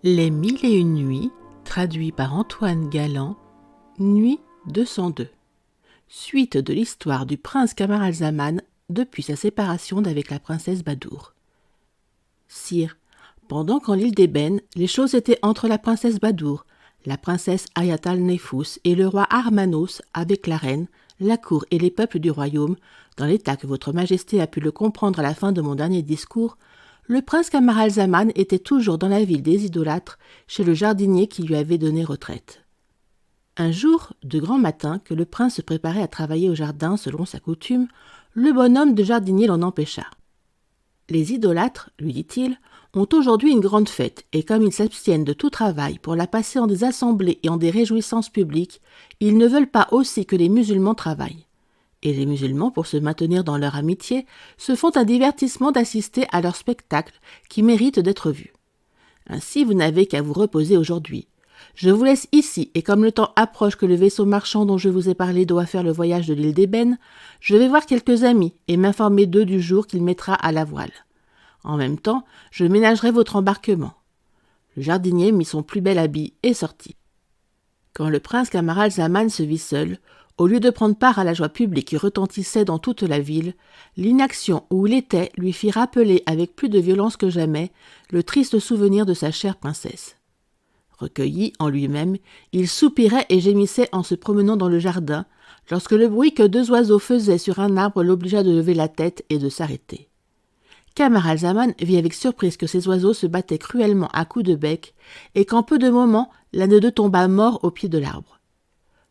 Les mille et une nuits, traduit par Antoine Galland, nuit 202. Suite de l'histoire du prince Camaralzaman depuis sa séparation d'avec la princesse Badour. Sire, pendant qu'en l'île d'Ébène, les choses étaient entre la princesse Badour, la princesse Ayatal-Nefous et le roi Armanos avec la reine, la cour et les peuples du royaume, dans l'état que votre majesté a pu le comprendre à la fin de mon dernier discours, le prince Camaralzaman était toujours dans la ville des idolâtres, chez le jardinier qui lui avait donné retraite. Un jour, de grand matin, que le prince se préparait à travailler au jardin selon sa coutume, le bonhomme de jardinier l'en empêcha. « Les idolâtres, lui dit-il, ont aujourd'hui une grande fête, et comme ils s'abstiennent de tout travail pour la passer en des assemblées et en des réjouissances publiques, ils ne veulent pas aussi que les musulmans travaillent. Et les musulmans, pour se maintenir dans leur amitié, se font un divertissement d'assister à leur spectacle qui mérite d'être vu. Ainsi, vous n'avez qu'à vous reposer aujourd'hui. Je vous laisse ici, et comme le temps approche que le vaisseau marchand dont je vous ai parlé doit faire le voyage de l'île d'Ébène, je vais voir quelques amis et m'informer d'eux du jour qu'il mettra à la voile. En même temps, je ménagerai votre embarquement. » Le jardinier mit son plus bel habit et sortit. Quand le prince Camaralzaman se vit seul, au lieu de prendre part à la joie publique qui retentissait dans toute la ville, l'inaction où il était lui fit rappeler avec plus de violence que jamais le triste souvenir de sa chère princesse. Recueilli en lui-même, il soupirait et gémissait en se promenant dans le jardin, lorsque le bruit que deux oiseaux faisaient sur un arbre l'obligea de lever la tête et de s'arrêter. Camaralzaman vit avec surprise que ces oiseaux se battaient cruellement à coups de bec et qu'en peu de moments, l'un d'eux tomba mort au pied de l'arbre.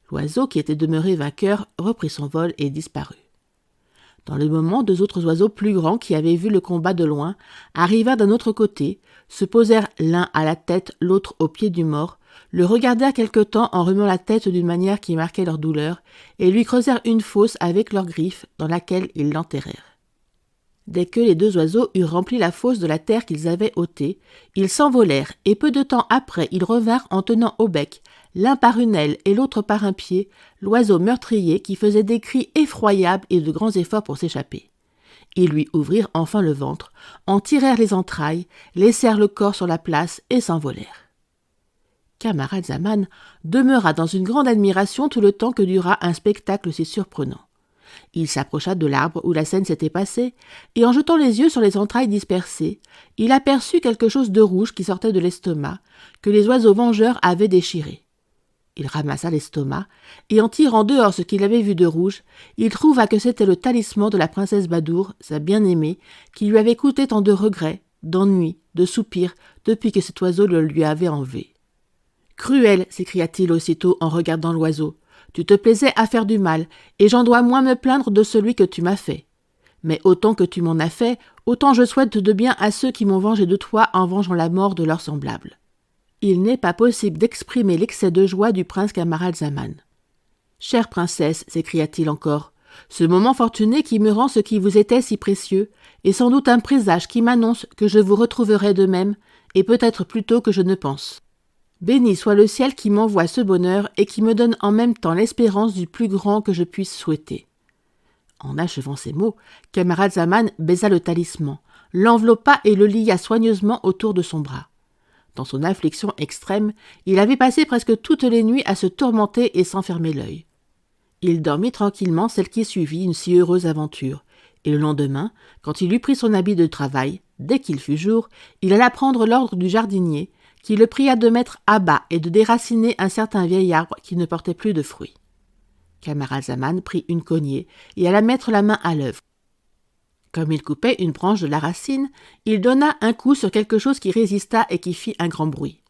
L'oiseau, qui était demeuré vainqueur, reprit son vol et disparut. Dans le moment, deux autres oiseaux plus grands qui avaient vu le combat de loin arrivèrent d'un autre côté, se posèrent l'un à la tête, l'autre au pied du mort, le regardèrent quelque temps en remuant la tête d'une manière qui marquait leur douleur, et lui creusèrent une fosse avec leurs griffes dans laquelle ils l'enterrèrent. Dès que les deux oiseaux eurent rempli la fosse de la terre qu'ils avaient ôtée, ils s'envolèrent, et peu de temps après ils revinrent en tenant au bec, l'un par une aile et l'autre par un pied, l'oiseau meurtrier qui faisait des cris effroyables et de grands efforts pour s'échapper. Ils lui ouvrirent enfin le ventre, en tirèrent les entrailles, laissèrent le corps sur la place et s'envolèrent. Camaralzaman demeura dans une grande admiration tout le temps que dura un spectacle si surprenant. Il s'approcha de l'arbre où la scène s'était passée, et en jetant les yeux sur les entrailles dispersées, il aperçut quelque chose de rouge qui sortait de l'estomac, que les oiseaux vengeurs avaient déchiré. Il ramassa l'estomac, et en tirant dehors ce qu'il avait vu de rouge, il trouva que c'était le talisman de la princesse Badour, sa bien-aimée, qui lui avait coûté tant de regrets, d'ennuis, de soupirs, depuis que cet oiseau le lui avait enlevé. « Cruel !» s'écria-t-il aussitôt en regardant l'oiseau. « Tu te plaisais à faire du mal, et j'en dois moins me plaindre de celui que tu m'as fait. Mais autant que tu m'en as fait, autant je souhaite de bien à ceux qui m'ont vengé de toi en vengeant la mort de leurs semblables. » Il n'est pas possible d'exprimer l'excès de joie du prince Camaralzaman. « Chère princesse, s'écria-t-il encore, ce moment fortuné qui me rend ce qui vous était si précieux est sans doute un présage qui m'annonce que je vous retrouverai de même, et peut-être plus tôt que je ne pense. Béni soit le ciel qui m'envoie ce bonheur et qui me donne en même temps l'espérance du plus grand que je puisse souhaiter. » En achevant ces mots, Camaralzaman baisa le talisman, l'enveloppa et le lia soigneusement autour de son bras. Dans son affliction extrême, il avait passé presque toutes les nuits à se tourmenter et s'enfermer l'œil. Il dormit tranquillement celle qui suivit une si heureuse aventure, et le lendemain, quand il eut pris son habit de travail, dès qu'il fut jour, il alla prendre l'ordre du jardinier, qui le pria de mettre à bas et de déraciner un certain vieil arbre qui ne portait plus de fruits. Camaralzaman prit une cognée et alla mettre la main à l'œuvre. Comme il coupait une branche de la racine, il donna un coup sur quelque chose qui résista et qui fit un grand bruit.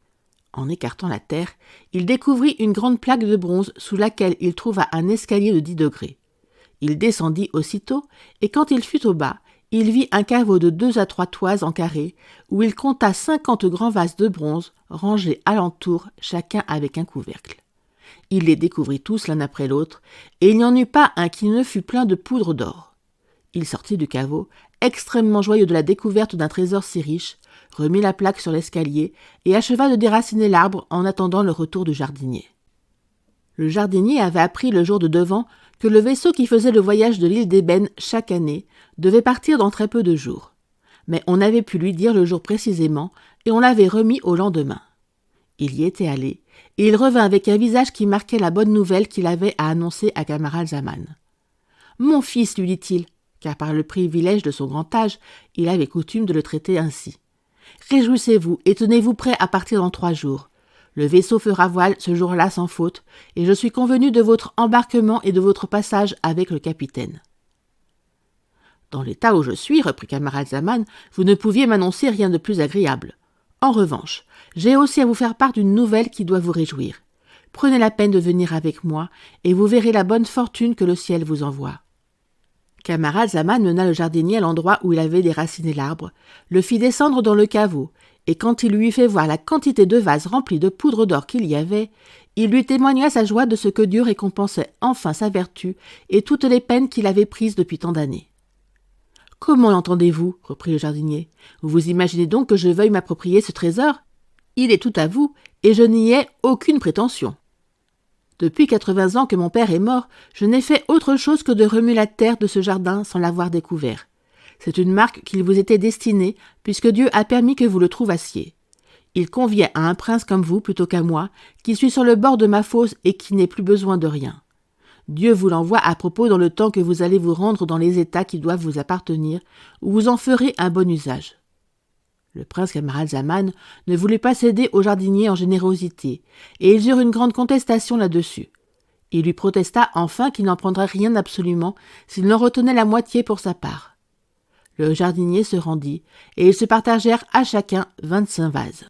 En écartant la terre, il découvrit une grande plaque de bronze sous laquelle il trouva un escalier de 10 degrés. Il descendit aussitôt, et quand il fut au bas, il vit un caveau de 2 à 3 toises en carré, où il compta 50 grands vases de bronze, rangés alentour, chacun avec un couvercle. Il les découvrit tous l'un après l'autre, et il n'y en eut pas un qui ne fût plein de poudre d'or. Il sortit du caveau, extrêmement joyeux de la découverte d'un trésor si riche, remit la plaque sur l'escalier et acheva de déraciner l'arbre en attendant le retour du jardinier. Le jardinier avait appris le jour de devant que le vaisseau qui faisait le voyage de l'île d'Ébène chaque année devait partir dans très peu de jours. Mais on avait pu lui dire le jour précisément et on l'avait remis au lendemain. Il y était allé, et il revint avec un visage qui marquait la bonne nouvelle qu'il avait à annoncer à Camaralzaman. « Mon fils, lui dit-il, car par le privilège de son grand âge, il avait coutume de le traiter ainsi. Réjouissez-vous et tenez-vous prêt à partir dans 3 jours. Le vaisseau fera voile ce jour-là sans faute, et je suis convenu de votre embarquement et de votre passage avec le capitaine. » « Dans l'état où je suis, reprit Camaralzaman, vous ne pouviez m'annoncer rien de plus agréable. En revanche, j'ai aussi à vous faire part d'une nouvelle qui doit vous réjouir. Prenez la peine de venir avec moi, et vous verrez la bonne fortune que le ciel vous envoie. » Camaralzaman mena le jardinier à l'endroit où il avait déraciné l'arbre, le fit descendre dans le caveau, et quand il lui eut fait voir la quantité de vases remplis de poudre d'or qu'il y avait, il lui témoigna sa joie de ce que Dieu récompensait enfin sa vertu et toutes les peines qu'il avait prises depuis tant d'années. « Comment l'entendez-vous » reprit le jardinier. « Vous imaginez donc que je veuille m'approprier ce trésor ? Il est tout à vous, et je n'y ai aucune prétention. Depuis 80 ans que mon père est mort, je n'ai fait autre chose que de remuer la terre de ce jardin sans l'avoir découvert. C'est une marque qu'il vous était destinée, puisque Dieu a permis que vous le trouvassiez. Il convient à un prince comme vous plutôt qu'à moi, qui suis sur le bord de ma fosse et qui n'ai plus besoin de rien. Dieu vous l'envoie à propos dans le temps que vous allez vous rendre dans les États qui doivent vous appartenir, où vous en ferez un bon usage. » Le prince Camaralzaman ne voulait pas céder au jardinier en générosité, et ils eurent une grande contestation là-dessus. Il lui protesta enfin qu'il n'en prendrait rien absolument s'il n'en retenait la moitié pour sa part. Le jardinier se rendit, et ils se partagèrent à chacun 25 vases.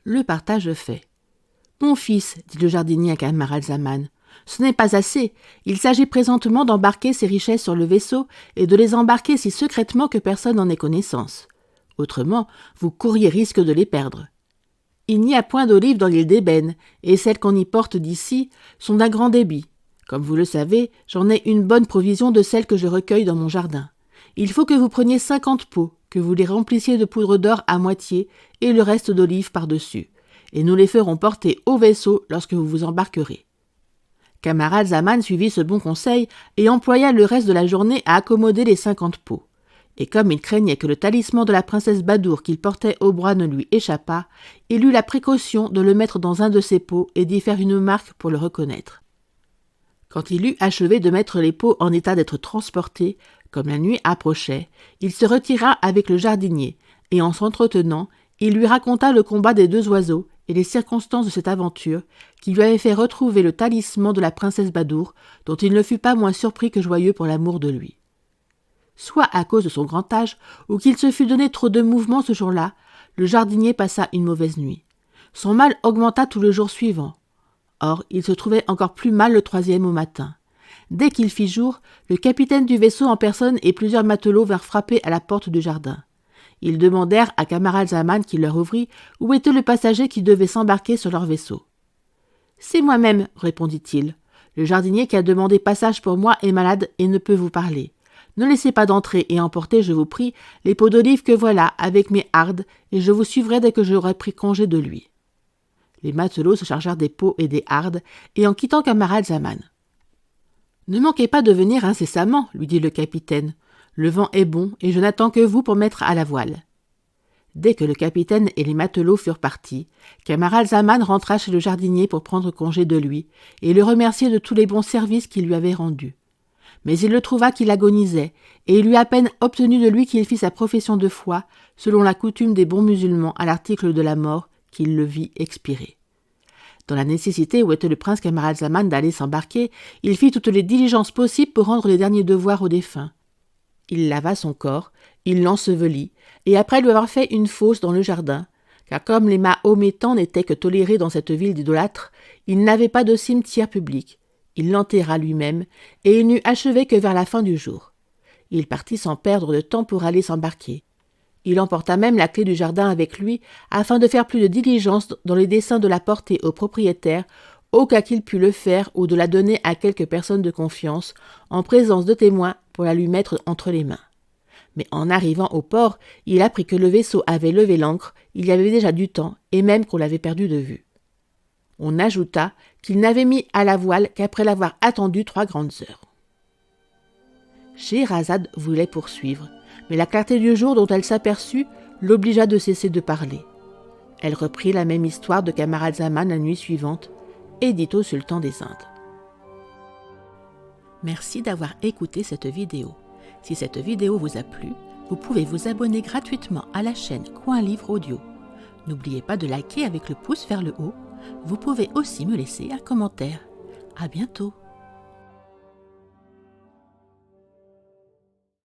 Le partage fait. « Mon fils, dit le jardinier à Camaralzaman, ce n'est pas assez. Il s'agit présentement d'embarquer ces richesses sur le vaisseau et de les embarquer si secrètement que personne n'en ait connaissance. Autrement, vous courriez risque de les perdre. Il n'y a point d'olives dans l'île d'Ébène, et celles qu'on y porte d'ici sont d'un grand débit. Comme vous le savez, j'en ai une bonne provision de celles que je recueille dans mon jardin. Il faut que vous preniez 50 pots, que vous les remplissiez de poudre d'or à moitié et le reste d'olives par-dessus, et nous les ferons porter au vaisseau lorsque vous vous embarquerez. » Camaralzaman suivit ce bon conseil et employa le reste de la journée à accommoder les 50 pots. Et comme il craignait que le talisman de la princesse Badour qu'il portait au bras ne lui échappât, il eut la précaution de le mettre dans un de ses pots et d'y faire une marque pour le reconnaître. Quand il eut achevé de mettre les pots en état d'être transportés, comme la nuit approchait, il se retira avec le jardinier, et en s'entretenant, il lui raconta le combat des 2 oiseaux et les circonstances de cette aventure qui lui avait fait retrouver le talisman de la princesse Badour, dont il ne fut pas moins surpris que joyeux pour l'amour de lui. Soit à cause de son grand âge, ou qu'il se fût donné trop de mouvement ce jour-là, le jardinier passa une mauvaise nuit. Son mal augmenta tout le jour suivant. Or, il se trouvait encore plus mal le 3e au matin. Dès qu'il fit jour, le capitaine du vaisseau en personne et plusieurs matelots vinrent frapper à la porte du jardin. Ils demandèrent à Camaralzaman qui leur ouvrit où était le passager qui devait s'embarquer sur leur vaisseau. « C'est moi-même, répondit-il. Le jardinier qui a demandé passage pour moi est malade et ne peut vous parler. Ne laissez pas d'entrer et emportez, je vous prie, les pots d'olive que voilà avec mes hardes, et je vous suivrai dès que j'aurai pris congé de lui. » Les matelots se chargèrent des pots et des hardes, et en quittant Camaralzaman. « Ne manquez pas de venir incessamment, lui dit le capitaine. Le vent est bon, et je n'attends que vous pour mettre à la voile. » Dès que le capitaine et les matelots furent partis, Camaralzaman rentra chez le jardinier pour prendre congé de lui et le remercier de tous les bons services qu'il lui avait rendus. Mais il le trouva qu'il agonisait, et il eut à peine obtenu de lui qu'il fît sa profession de foi, selon la coutume des bons musulmans à l'article de la mort, qu'il le vit expirer. Dans la nécessité où était le prince Camaralzaman d'aller s'embarquer, il fit toutes les diligences possibles pour rendre les derniers devoirs au défunt. Il lava son corps, il l'ensevelit, et après lui avoir fait une fosse dans le jardin, car comme les Mahométans n'étaient que tolérés dans cette ville d'idolâtres, il n'avait pas de cimetière public. Il l'enterra lui-même, et il n'eut achevé que vers la fin du jour. Il partit sans perdre de temps pour aller s'embarquer. Il emporta même la clé du jardin avec lui, afin de faire plus de diligence dans les desseins de la porter au propriétaire, au cas qu'il pût le faire ou de la donner à quelque personne de confiance, en présence de témoins pour la lui mettre entre les mains. Mais en arrivant au port, il apprit que le vaisseau avait levé l'ancre, il y avait déjà du temps, et même qu'on l'avait perdu de vue. On ajouta qu'il n'avait mis à la voile qu'après l'avoir attendu 3 grandes heures. Scheherazade voulait poursuivre, mais la clarté du jour dont elle s'aperçut l'obligea de cesser de parler. Elle reprit la même histoire de Camaralzaman la nuit suivante et dit au sultan des Indes. Merci d'avoir écouté cette vidéo. Si cette vidéo vous a plu, vous pouvez vous abonner gratuitement à la chaîne Coin Livre Audio. N'oubliez pas de liker avec le pouce vers le haut. Vous pouvez aussi me laisser un commentaire. À bientôt.